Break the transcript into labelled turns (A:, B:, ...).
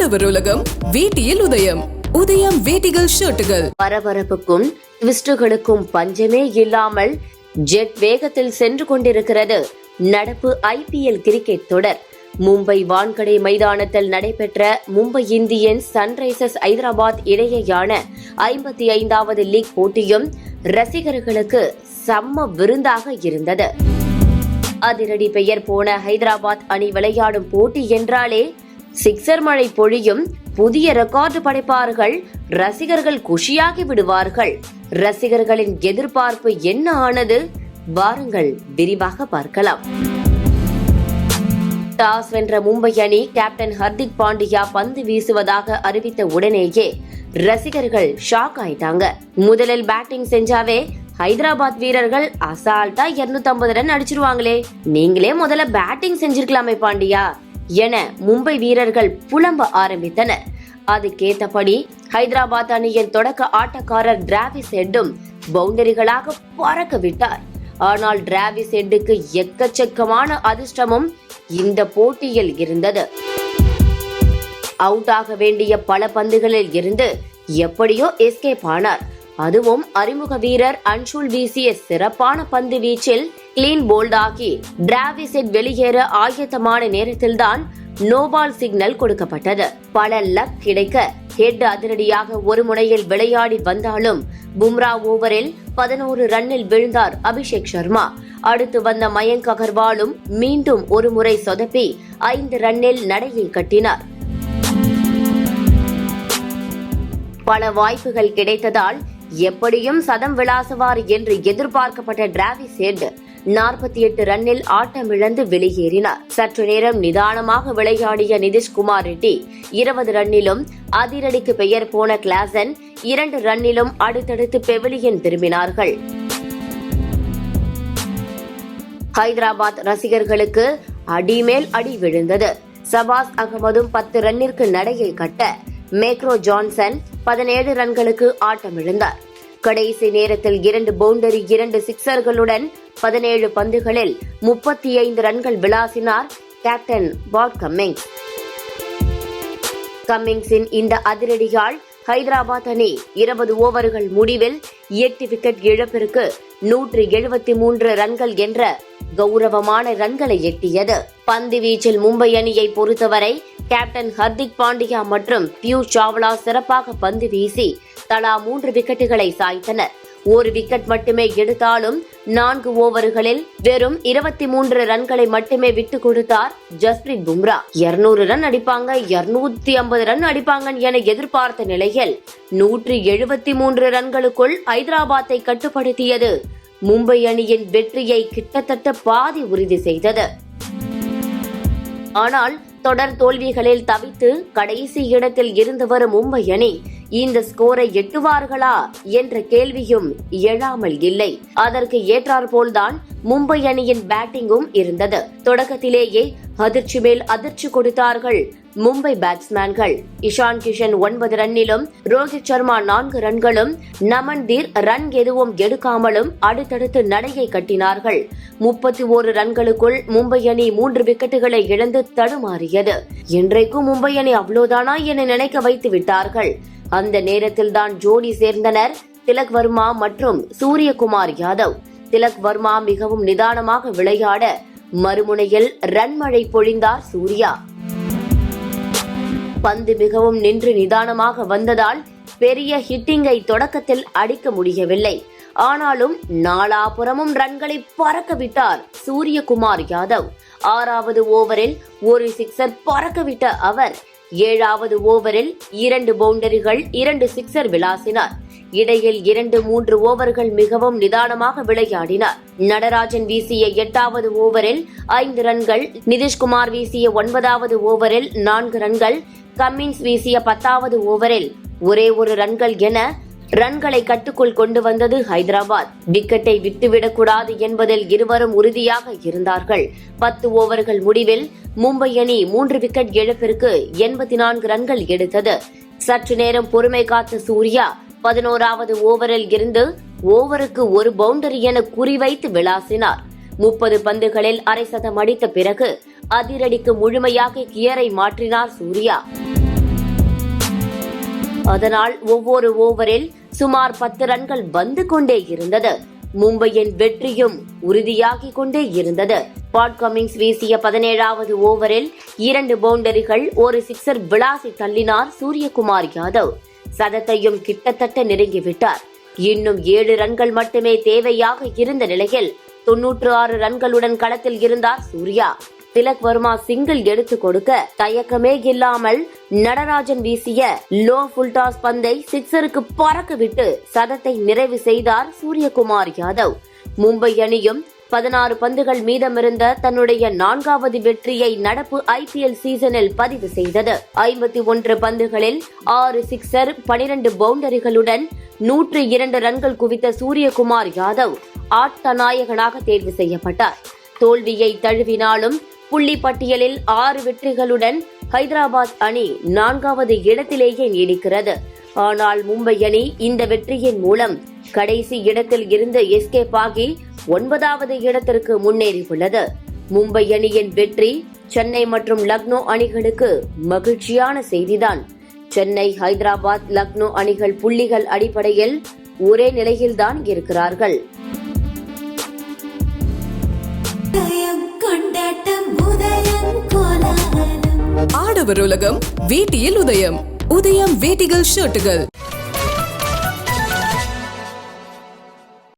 A: உழவர் உலகம் வேட்டியில் உதயம். உதயம் வேட்டிகள் ஷர்ட்டுகள்.
B: பரபரப்புக்கும் ட்விஸ்டுகளுக்கும் பஞ்சமே இல்லாமல் ஜெட் வேகத்தில் சென்று கொண்டிருக்கிறது நடப்பு IPL கிரிக்கெட் தொடர். மும்பை வான்கடை மைதானத்தில் நடைபெற்ற மும்பை இந்தியன்ஸ் சன்ரைசர்ஸ் ஐதராபாத் இடையேயான 55வது லீக் போட்டியும் ரசிகர்களுக்கு செம்ம விருந்தாக இருந்தது. அதிரடி பெயர் போன ஹைதராபாத் அணி விளையாடும் போட்டி என்றாலே சிக்ஸர் மழை பொழியும், புதிய ரெக்கார்டு படைப்பார்கள், ரசிகர்கள் குஷியாகி விடுவார்கள். ரசிகர்களின் எதிர்பார்ப்பு என்ன ஆனது? வாருங்கள் விரிவாக பார்க்கலாம். டாஸ் வென்ற மும்பை அணி கேப்டன் ஹர்திக் பாண்டியா பந்து வீசுவதாக அறிவித்த உடனேயே ரசிகர்கள் ஷாக் ஆயிட்டாங்க. முதலில் பேட்டிங் செஞ்சாவே ஹைதராபாத் வீரர்கள் அசால்ட்டா 250 ரன் அடிச்சிருவாங்களே, நீங்களே முதல்ல பேட்டிங் செஞ்சிருக்கலாமே பாண்டியா என மும்பை வீரர்கள் புலம்ப ஆரம்பித்தனர். அதுக்கேத்தபடி ஹைதராபாத் அணியின் தொடக்க ஆட்டக்காரர் டிராவிஸ் ஹெட்டும் பவுண்டரிகளாக பறக்க விட்டார். ஆனால் டிராவிஸ் ஹெட்டுக்கு எக்கச்சக்கமான அதிர்ஷ்டமும் இந்த போட்டியில் இருந்தது. அவுட் ஆக வேண்டிய பல பந்துகளில் இருந்து எப்படியோ எஸ்கேப் ஆனார். அதுவும் அறிமுக வீரர் அன்ஷுல் வீசிய சிறப்பான பந்து வீச்சில் கிளீன் போல்ட் ஆகி டிராவிஸ் ஹெட் வெளியேற ஆயத்தமான நேரத்தில்தான் நோபால் சிக்னல் கொடுக்கப்பட்டது. பல லக் கிடைக்க ஹெட் அதிரடியாக ஒரு முனையில் விளையாடி வந்தாலும் பும்ரா ஓவரில் 11 ரன்னில் விழுந்தார் அபிஷேக் சர்மா. அடுத்து வந்த மயங்க் அகர்வாலும் மீண்டும் ஒரு முறை சொதப்பி 5 ரன்னில் நடையை கட்டினார். பல வாய்ப்புகள் கிடைத்ததால் எப்படியும் சதம் விளாசுவார் என்று எதிர்பார்க்கப்பட்ட டிராவிஸ் ஹெட் 48 ரன்னில் ஆட்டமிழந்து வெளியேறினார். சற்று நேரம் நிதானமாக விளையாடிய நிதிஷ்குமார் ரெட்டி 20 ரன்னிலும், அதிரடிக்கு பெயர் போன கிளாசன் 2 ரன்னிலும் அடுத்தடுத்து பெவிலியன் திரும்பினார்கள். ஹைதராபாத் ரசிகர்களுக்கு அடிமேல் அடி விழுந்தது. சபாஸ் அகமதும் 10 ரன்னிற்கு நடையை கட்ட மேக்ரோ ஜான்சன் 17 ரன்களுக்கு ஆட்டமிழந்தார். கடைசி நேரத்தில் 2 பவுண்டரி 2 சிக்ஸர்களுடன் 17 பந்துகளில் 35 ரன்கள் விளாசினார் கேப்டன் பாட் கம்மிங்ஸ். கம்மிங்ஸின் இந்த அதிரடியால் ஹைதராபாத் அணி 20 ஓவர்கள் முடிவில் 8 விக்கெட் இழப்பிற்கு 173 ரன்கள் என்ற கௌரவமான ரன்களை எட்டியது. பந்து வீச்சில் மும்பை அணியை பொறுத்தவரை கேப்டன் ஹர்திக் பாண்டியா மற்றும் பியூஷ் சாவ்லா சிறப்பாக பந்து வீசி தலா 3 விக்கெட்டுகளை சாய்த்தனர். ஒரு விக்கெட் மட்டுமே எடுத்தாலும் 4 ஓவர்களில் வெறும் 23 ரன்களை மட்டுமே விட்டுக் கொடுத்தார் ஜஸ்பிரீத் பும்ரா. 200 ரன் அடிப்பாங்க, 250 ரன் அடிப்பாங்க என எதிர்பார்த்த நிலையில் 173 ரன்களுக்குள் ஹைதராபாத்தை கட்டுப்படுத்தியது மும்பை அணியின் வெற்றியை கிட்டத்தட்ட பாதி உறுதி செய்தது. ஆனால் தொடர் தோல்விகளில் தவித்து கடைசி இடத்தில் இருந்து வரும் மும்பை அணி இந்த ஸ்கோரை எட்டுவார்களா என்ற கேள்வியும் எழாமல் இல்லை. அதற்கு ஏற்றாற்போல்தான் மும்பை அணியின் பேட்டிங்கும் இருந்தது. தொடக்கத்திலேயே அதிர்ச்சி மேல் அதிர்ச்சி கொடுத்தார்கள் மும்பை பேட்ஸ்மேன்கள். இஷான் கிஷன் 9 ரன்னிலும், ரோஹித் சர்மா 4 ரன்களும், நமன்தீர் ரன் எதுவும் எடுக்காமலும் அடுத்தடுத்து நடையை கட்டினார்கள். 31 ரன்களுக்குள் மும்பை அணி 3 விக்கெட்டுகளை இழந்து தடுமாறியது. இன்றைக்கும் மும்பை அணி அவ்வளவுதானா என நினைக்க வைத்து விட்டார்கள். அந்த நேரத்தில் தான் ஜோடி சேர்ந்தனர் திலக் வர்மா மற்றும் சூரியகுமார் யாதவ். திலக் வர்மா மிகவும் நிதானமாக விளையாட மறுமுனையில் ரன் மழை பொழிந்தார் சூர்யா. பந்து மிகவும் நின்று நிதானமாக வந்ததால் பெரிய ஹிட்டிங்கை தொடக்கத்தில் அடிக்க முடியவில்லை. ஆனாலும் நாலாபுறமும் ரன்களை பறக்க விட்டார் சூரியகுமார் யாதவ். 6வது ஓவரில் ஒரு சிக்ஸர் பறக்கவிட்ட அவர் 7வது ஓவரில் 2 பவுண்டரிகள் 2 சிக்ஸர் விளாசினார். இடையில் 2-3 ஓவர்கள் மிகவும் நிதானமாக விளையாடினார். நடராஜன் வீசிய 8வது ஓவரில் 5 ரன்கள், நிதிஷ்குமார் வீசிய 9வது ஓவரில் 4 ரன்கள், கம்மின்ஸ் வீசிய 10வது ஓவரில் ஒரே ஒரு ரன்கள் என ரன்களை கட்டுக்குள் கொண்டு வந்தது ஹைதராபாத். விக்கெட்டை விட்டுவிடக்கூடாது என்பதில் இருவரும் உறுதியாக இருந்தார்கள். 10 ஓவர்கள் முடிவில் மும்பை அணி 3 விக்கெட் இழப்பிற்கு 84 ரன்கள் எடுத்தது. சற்று நேரம் பொறுமை காத்த சூர்யா 11வது ஓவரில் இருந்து ஓவருக்கு ஒரு பவுண்டரி என குறிவைத்து விளாசினார். 30 பந்துகளில் அரை சதம் அடித்த பிறகு அதிரடிக்கு முழுமையாக கியரை மாற்றினார் சூர்யா. அதனால் ஒவ்வொரு ஓவரில் சுமார் 10 ரன்கள் வந்து கொண்டே இருந்தது. மும்பையின் வெற்றியும் உறுதியாகிக் கொண்டே இருந்தது. பாட் கமின்ஸ் வீசிய 17வது ஓவரில் 2 பவுண்டரிகள், ஒரு சிக்ஸர் விளாசி தள்ளினார் சூரியகுமார் யாதவ். சதத்தையும் கிட்டத்தட்ட நெருங்கிவிட்டார். இன்னும் 7 ரன்கள் மட்டுமே தேவையாக இருந்த நிலையில் 96 ரன்களுடன் களத்தில் இருந்தார் சூர்யா. திலக் வர்மா சிங்கிள் எடுத்து கொடுக்க தயக்கமே இல்லாமல் நடராஜன் வீசிய லோ ஃபுல் டாஸ் பந்தை சிக்ஸருக்கு பறக்க விட்டு சதத்தை நிறைவு செய்தார் சூரியகுமார் யாதவ். மும்பை அணியும் 16 பந்துகள் மீதமிருந்த தன்னுடைய 4வது வெற்றியை நடப்பு IPL சீசனில் பதிவு செய்தது. 51 பந்துகளில் 6 சிக்ஸர், 12 பவுண்டரிகளுடன் 102 ரன்கள் குவித்த சூரியகுமார் யாதவ் ஆட்ட நாயகனாக தேர்வு செய்யப்பட்டார். தோல்வியை தழுவினாலும் புள்ளி பட்டியலில் 6 வெற்றிகளுடன் ஹைதராபாத் அணி 4வது இடத்திலேயே நீடிக்கிறது. ஆனால் மும்பை அணி இந்த வெற்றியின் மூலம் கடைசி இடத்தில் இருந்து எஸ்கேப் ஆகி 9வது இடத்திற்கு முன்னேறியுள்ளது. மும்பை அணியின் வெற்றி சென்னை மற்றும் லக்னோ அணிகளுக்கு மகிழ்ச்சியான செய்திதான். சென்னை, ஹைதராபாத், லக்னோ அணிகள் புள்ளிகள் அடிப்படையில் ஒரே நிலையில்தான் இருக்கிறார்கள்.
A: ஆடவர் உலகம் வேட்டியில் உதயம். உதயம் வேட்டிகள் ஷர்ட்டுகள்.